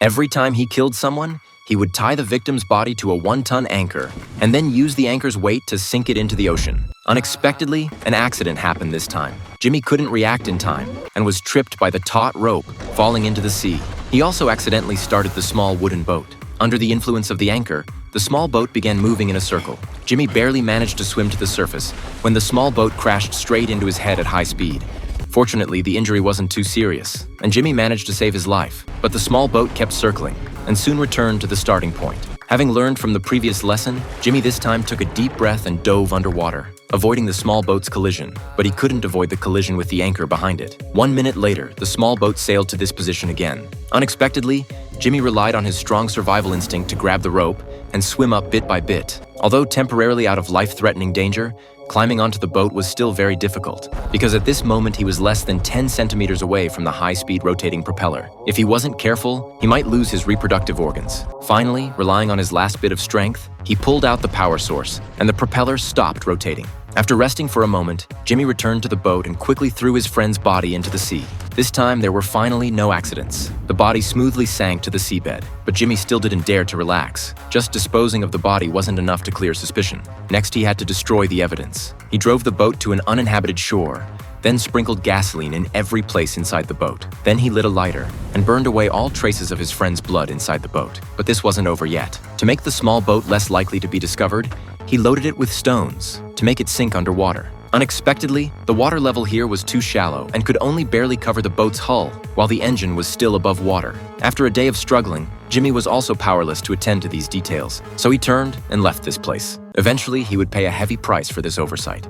Every time he killed someone, he would tie the victim's body to a 1-ton anchor and then use the anchor's weight to sink it into the ocean. Unexpectedly, an accident happened this time. Jimmy couldn't react in time and was tripped by the taut rope, falling into the sea. He also accidentally started the small wooden boat. Under the influence of the anchor, the small boat began moving in a circle. Jimmy barely managed to swim to the surface when the small boat crashed straight into his head at high speed. Fortunately, the injury wasn't too serious, and Jimmy managed to save his life. But the small boat kept circling and soon returned to the starting point. Having learned from the previous lesson, Jimmy this time took a deep breath and dove underwater, avoiding the small boat's collision. But he couldn't avoid the collision with the anchor behind it. 1 minute later, the small boat sailed to this position again. Unexpectedly, Jimmy relied on his strong survival instinct to grab the rope and swim up bit by bit. Although temporarily out of life-threatening danger, climbing onto the boat was still very difficult, because at this moment he was less than 10 centimeters away from the high-speed rotating propeller. If he wasn't careful, he might lose his reproductive organs. Finally, relying on his last bit of strength, he pulled out the power source, and the propeller stopped rotating. After resting for a moment, Jimmy returned to the boat and quickly threw his friend's body into the sea. This time, there were finally no accidents. The body smoothly sank to the seabed, but Jimmy still didn't dare to relax. Just disposing of the body wasn't enough to clear suspicion. Next, he had to destroy the evidence. He drove the boat to an uninhabited shore, then sprinkled gasoline in every place inside the boat. Then he lit a lighter and burned away all traces of his friend's blood inside the boat. But this wasn't over yet. To make the small boat less likely to be discovered, he loaded it with stones to make it sink underwater. Unexpectedly, the water level here was too shallow and could only barely cover the boat's hull, while the engine was still above water. After a day of struggling, Jimmy was also powerless to attend to these details, so he turned and left this place. Eventually, he would pay a heavy price for this oversight.